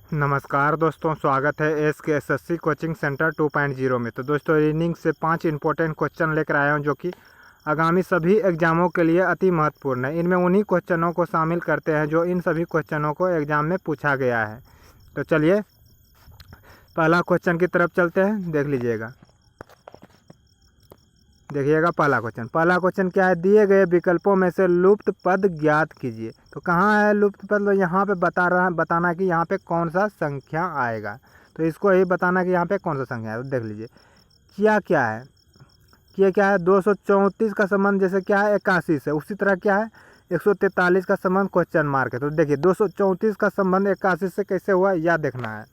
नमस्कार दोस्तों, स्वागत है SKSSC कोचिंग सेंटर 2.0 में। तो दोस्तों, रीजनिंग से 5 इंपॉर्टेंट क्वेश्चन लेकर आया हूं जो कि आगामी सभी एग्जामों के लिए अति महत्वपूर्ण है। इनमें उन्हीं क्वेश्चनों को शामिल करते हैं जो इन सभी क्वेश्चनों को एग्जाम में पूछा गया है। तो चलिए पहला क्वेश्चन की तरफ चलते हैं, देख लीजिएगा। देखिएगा पहला क्वेश्चन क्या है, दिए गए विकल्पों में से लुप्त पद ज्ञात कीजिए। तो कहाँ है लुप्त पद, तो यहाँ पे बताना कि यहाँ पे कौन सा संख्या आएगा। तो इसको ही बताना कि यहाँ पे कौन सा संख्या है। तो देख लीजिए क्या है, क्या है 234 का संबंध जैसे क्या है 81 से, उसी तरह क्या है 143 का संबंध क्वेश्चन मार्क है। तो देखिए 234 का संबंध 81 से कैसे हुआ यह देखना है।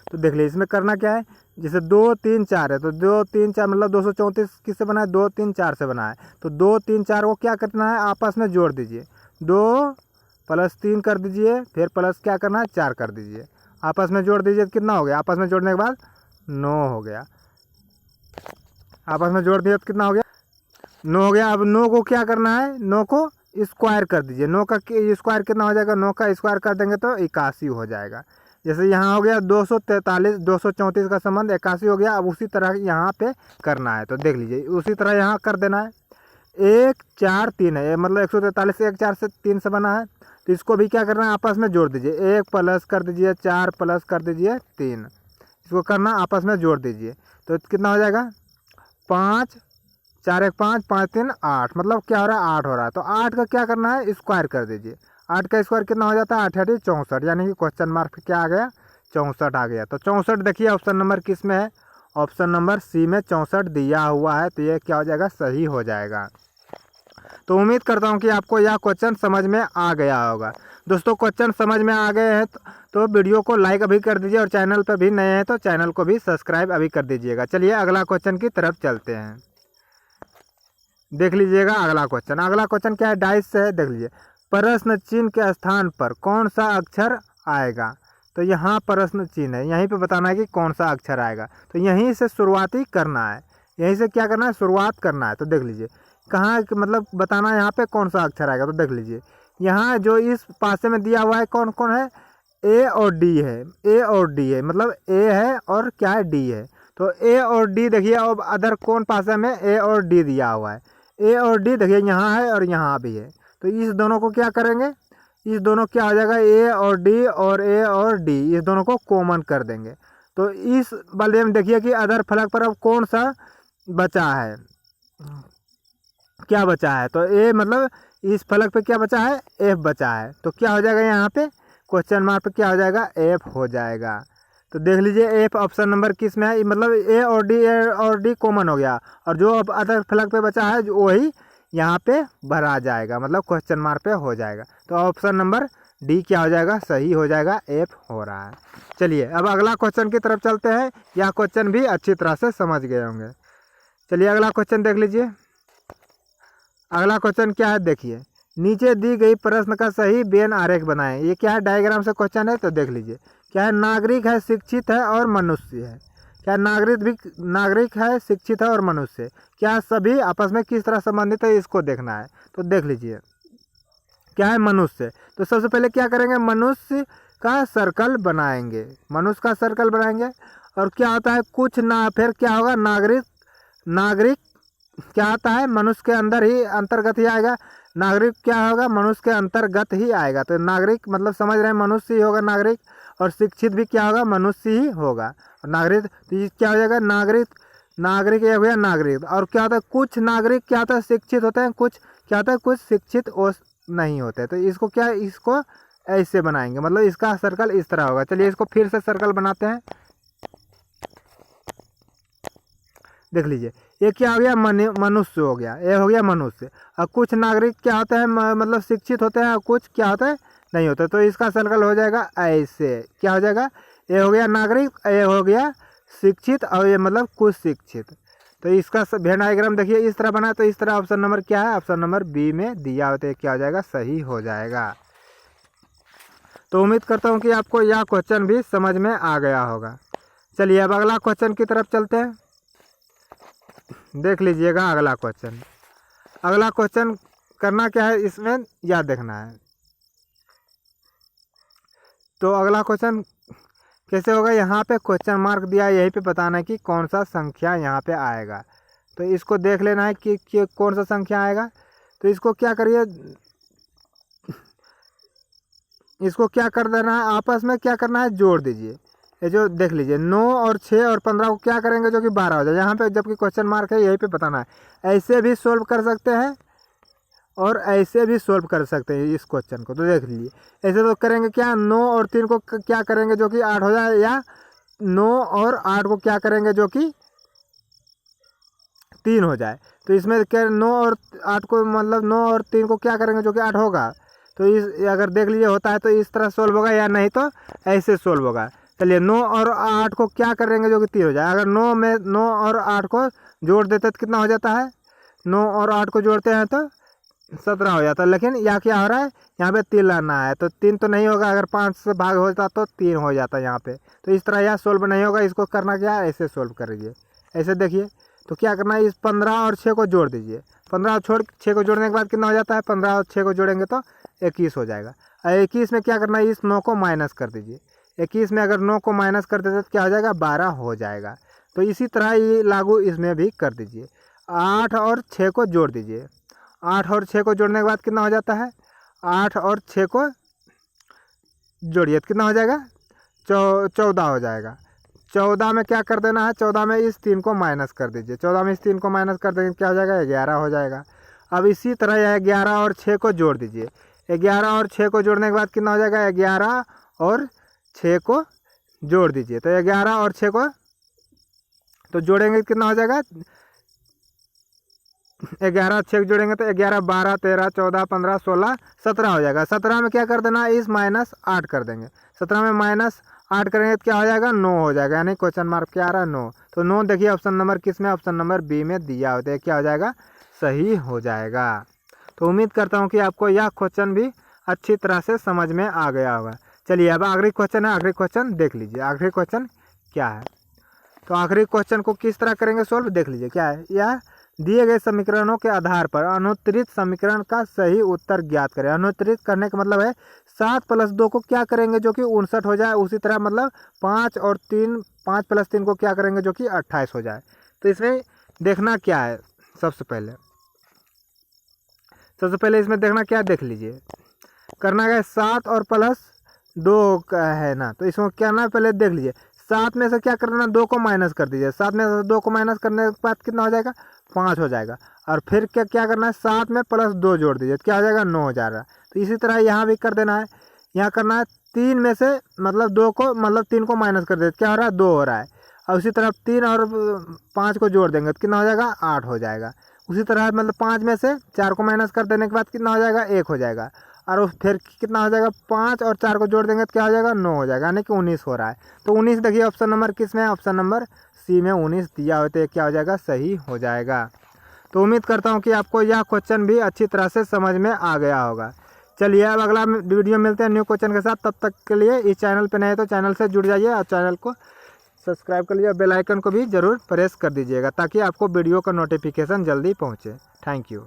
तो देख लीजिए इसमें करना क्या है, जैसे 2 3 4 है तो 2 3 4 मतलब 234 किससे बना है, 2 3 4 से बना है। तो 2 3 4 को क्या करना है, आपस में जोड़ दीजिए। 2 + 3 कर दीजिए, फिर प्लस क्या करना है 4 कर दीजिए, आपस में जोड़ दीजिए। कितना हो गया, आपस में जोड़ने के बाद 9 हो गया। आपस में जोड़ दिया तो कितना हो गया, 9 हो गया। अब 9 को क्या करना है, 9 को स्क्वायर कर दीजिए। 9 का स्क्वायर कितना हो जाएगा, 9 का स्क्वायर कर देंगे तो 81 हो जाएगा। जैसे यहाँ हो गया 234 का संबंध 81 हो गया। अब उसी तरह यहाँ पे करना है। तो देख लीजिए उसी तरह यहाँ कर देना है। 1 4 3 है, मतलब 143 1 4 से 3 से बना है। तो इसको भी क्या करना है, आपस में जोड़ दीजिए। 1 प्लस कर दीजिए, 4 प्लस कर दीजिए 3, इसको करना आपस में जोड़ दीजिए। तो कितना हो जाएगा, 5 4 1 5 5 3 8, मतलब क्या हो रहा है 8 हो रहा है। तो 8 का क्या करना है, स्क्वायर कर दीजिए। 8 का स्क्वायर कितना हो जाता है, 8 8 64, यानी कि क्वेश्चन मार्क क्या आ गया, 64 आ गया। तो 64 देखिए ऑप्शन नंबर किस में है, ऑप्शन नंबर सी में 64 दिया हुआ है। तो ये क्या हो जाएगा, सही हो जाएगा। तो उम्मीद करता हूँ कि आपको यह क्वेश्चन समझ में आ गया होगा। दोस्तों क्वेश्चन समझ में आ गए हैं तो वीडियो को लाइक अभी कर दीजिए, और चैनल पर भी नए हैं तो चैनल को भी सब्सक्राइब अभी कर दीजिएगा। चलिए अगला क्वेश्चन की तरफ चलते हैं। देख लीजिएगा अगला क्वेश्चन क्या है, 22 से है। देख लीजिए प्रश्न चिन्ह के स्थान पर कौन सा अक्षर आएगा। तो यहाँ प्रश्न चिन्ह है, यहीं पे बताना है कि कौन सा अक्षर आएगा। तो यहीं से शुरुआती करना है, यहीं से क्या करना है, शुरुआत करना है। तो देख लीजिए कहाँ मतलब बताना है यहाँ पे कौन सा अक्षर आएगा। तो देख लीजिए यहाँ जो इस पासे में दिया हुआ है कौन कौन है, ए और डी है। ए और डी है, मतलब ए है और क्या है, डी है। तो ए और डी देखिए, अब अदर कौन पासे में ए और डी दिया हुआ है। ए और डी देखिए यहाँ है और यहाँ भी है। तो इस दोनों को क्या करेंगे, इस दोनों क्या हो जाएगा, ए और डी और ए और डी, इस दोनों को कॉमन कर देंगे। तो इस वाले में देखिए कि अदर फलक पर अब कौन सा बचा है, क्या बचा है। तो ए मतलब इस फलक पे क्या बचा है, एफ बचा है। तो क्या हो जाएगा यहाँ पे क्वेश्चन मार्क पे क्या हो जाएगा, एफ हो जाएगा। तो देख लीजिए एफ ऑप्शन नंबर किस में है, मतलब ए और डी कॉमन हो गया, और जो अब अदर फलक पे बचा है वही यहाँ पे भरा जाएगा, मतलब क्वेश्चन मार्क पे हो जाएगा। तो ऑप्शन नंबर डी क्या हो जाएगा, सही हो जाएगा, एफ हो रहा है। चलिए अब अगला क्वेश्चन की तरफ चलते हैं। यह क्वेश्चन भी अच्छी तरह से समझ गए होंगे। चलिए अगला क्वेश्चन देख लीजिए। अगला क्वेश्चन क्या है, देखिए नीचे दी गई प्रश्न का सही बेन आरेख बनाएं। ये क्या है, डायग्राम से क्वेश्चन है। तो देख लीजिए क्या है, नागरिक है, शिक्षित है और मनुष्य है। क्या नागरिक है, शिक्षित है और मनुष्य, क्या सभी आपस में किस तरह संबंधित है, इसको देखना है। तो देख लीजिए क्या है, मनुष्य। तो सबसे पहले क्या करेंगे, मनुष्य का सर्कल बनाएंगे, मनुष्य का सर्कल बनाएंगे। और क्या होता है कुछ ना, फिर क्या होगा, नागरिक क्या आता है, मनुष्य के अंदर ही अंतर्गत ही आएगा। नागरिक क्या होगा, मनुष्य के अंतर्गत ही आएगा। तो नागरिक मतलब समझ रहे हैं, मनुष्य ही होगा नागरिक। और शिक्षित भी क्या होगा, मनुष्य ही होगा। और नागरिक तो ये क्या हो जाएगा, नागरिक ये हो गया नागरिक। और क्या होता है, कुछ नागरिक क्या होता है, शिक्षित होते हैं, कुछ क्या होता है, कुछ शिक्षित नहीं होते। तो इसको क्या, इसको ऐसे बनाएंगे, मतलब इसका सर्कल इस तरह होगा। चलिए इसको फिर से सर्कल बनाते हैं। देख लीजिए ये क्या हो गया, मनुष्य हो गया, ये हो गया मनुष्य। और कुछ नागरिक क्या होते हैं, मतलब शिक्षित होते हैं, और कुछ क्या होता है, नहीं होता। तो इसका सर्कल हो जाएगा ऐसे, क्या हो जाएगा, ये हो गया नागरिक, ये हो गया शिक्षित, और ये मतलब कुछ शिक्षित। तो इसका वेन डायग्राम देखिए इस तरह बना। तो इस तरह ऑप्शन नंबर क्या है, ऑप्शन नंबर बी में दिया होता है, क्या हो जाएगा, सही हो जाएगा। तो उम्मीद करता हूँ कि आपको यह क्वेश्चन भी समझ में आ गया होगा। चलिए अब अगला क्वेश्चन की तरफ चलते हैं। देख लीजिएगा अगला क्वेश्चन करना क्या है, इसमें याद देखना है। तो अगला क्वेश्चन कैसे होगा, यहाँ पे क्वेश्चन मार्क दिया है, यहीं पे बताना है कि कौन सा संख्या यहाँ पे आएगा। तो इसको देख लेना है कि कौन सा संख्या आएगा। तो इसको क्या करिए, इसको क्या कर देना है, आपस में क्या करना है, जोड़ दीजिए। ये जो देख लीजिए 9 और 6 और 15 को क्या करेंगे जो कि 12 हो जाए। यहाँ पे जबकि क्वेश्चन मार्क है, यहीं पे बताना है। ऐसे भी सोल्व कर सकते हैं और ऐसे भी सोल्व कर सकते हैं इस क्वेश्चन को। तो देख लीजिए ऐसे तो करेंगे क्या, 9 और 3 को क्या करेंगे जो कि 8 हो जाए, या 9 और 8 को क्या करेंगे जो कि 3 हो जाए। तो इसमें क्या 9 और 8 को मतलब 9 और 3 को क्या करेंगे जो कि 8 होगा। तो इस अगर देख लीजिए होता है तो इस तरह सोल्व होगा, या नहीं तो ऐसे सोल्व होगा। चलिए 9 और 8 को क्या करेंगे जो कि 3 हो जाए। अगर 9 में 9 और 8 को जोड़ देते तो कितना हो जाता है, 9 और 8 को जोड़ते हैं तो 17 हो जाता है। लेकिन यहाँ क्या हो रहा है, यहाँ पे 3 लाना है, तो 3 तो नहीं होगा। अगर 5 से भाग हो जाता तो 3 हो जाता है यहाँ पे। तो इस तरह यह सोल्व नहीं होगा। इसको करना क्या है, ऐसे सोल्व करिए। ऐसे देखिए तो क्या करना है, इस 15 और 6 को जोड़ दीजिए। 15 और 6 को जोड़ने के बाद कितना हो जाता है, 15 और 6 को जोड़ेंगे तो 21 हो जाएगा। और 21 में क्या करना है, इस 9 को माइनस कर दीजिए। 21 में अगर 9 को माइनस कर देते तो क्या हो जाएगा, 12 हो जाएगा। तो इसी तरह ये लागू इसमें भी कर दीजिए। 8 और 6 को जोड़ दीजिए। 8 और 6 को जोड़ने के बाद कितना हो जाता है, 8 और 6 को जोड़िए तो कितना हो जाएगा, 14 हो जाएगा। 14 में क्या कर देना है, 14 में इस 3 को माइनस कर दीजिए। 14 में इस 3 को माइनस कर देंगे क्या हो जाएगा, 11 हो जाएगा। अब इसी तरह यह 11 और 6 को जोड़ दीजिए। 11 और 6 को जोड़ने के बाद कितना हो जाएगा, 11 और 6 को जोड़ दीजिए। तो 11 और 6 को तो जोड़ेंगे कितना हो जाएगा, 11 6 जोड़ेंगे तो 11 12 13 14 15 16 17 हो जाएगा। 17 में क्या कर देना, इस माइनस 8 कर देंगे। 17 में माइनस 8 करेंगे तो क्या हो जाएगा, 9 हो जाएगा। यानी क्वेश्चन मार्क क्या आ रहा है, 9। तो 9 देखिए ऑप्शन नंबर किस में, ऑप्शन नंबर बी में दिया होता है, क्या हो जाएगा, सही हो जाएगा। तो उम्मीद करता हूँ कि आपको यह क्वेश्चन भी अच्छी तरह से समझ में आ गया होगा। चलिए अब आखिरी क्वेश्चन है, आखिरी क्वेश्चन देख लीजिए। आखिरी क्वेश्चन क्या है, तो आखिरी क्वेश्चन को किस तरह करेंगे सोल्व, देख लीजिए क्या है। यह दिए गए समीकरणों के आधार पर अनुत्तरित समीकरण का सही उत्तर ज्ञात करें। अनुत्तरित करने का मतलब है 7 + 2 को क्या करेंगे जो कि 59 हो जाए। उसी तरह मतलब 5 + 3 को क्या करेंगे जो कि 28 हो जाए। तो इसमें देखना क्या है, सबसे पहले इसमें देखना क्या, देख लीजिए करना है 7 और +2 का है ना। तो इसमें क्या ना, पहले देख लीजिए 7 में से क्या करना, 2 को माइनस कर दीजिए। 7 में से 2 को माइनस करने के बाद कितना हो जाएगा, 5 हो जाएगा। और फिर क्या करना है, 7 में +2 जोड़ दीजिए तो क्या हो जाएगा, 9 हो जाएगा। तो इसी तरह यहाँ भी कर देना है। यहाँ करना है 3 में से मतलब 2 को मतलब 3 को माइनस कर दीजिए, क्या हो रहा है, 2 हो रहा है। और उसी तरह 3 और 5 को जोड़ देंगे तो कितना हो जाएगा, 8 हो जाएगा। उसी तरह मतलब 5 में से 4 को माइनस कर देने के बाद कितना हो जाएगा, 1 हो जाएगा। और फिर कितना हो जाएगा, 5 और 4 को जोड़ देंगे तो क्या हो जाएगा, 9 हो जाएगा। यानी कि 19 हो रहा है। तो 19 देखिए ऑप्शन नंबर किस में है, ऑप्शन नंबर सी में 19 दिया होते हैं, क्या हो जाएगा, सही हो जाएगा। तो उम्मीद करता हूँ कि आपको यह क्वेश्चन भी अच्छी तरह से समझ में आ गया होगा। चलिए अब अगला वीडियो मिलते हैं न्यू क्वेश्चन के साथ। तब तक के लिए इस चैनल पर नए तो चैनल से जुड़ जाइए और चैनल को सब्सक्राइब कर लीजिए। बेल आइकन को भी ज़रूर प्रेस कर दीजिएगा ताकि आपको वीडियो का नोटिफिकेशन जल्दी पहुँचे। Thank you.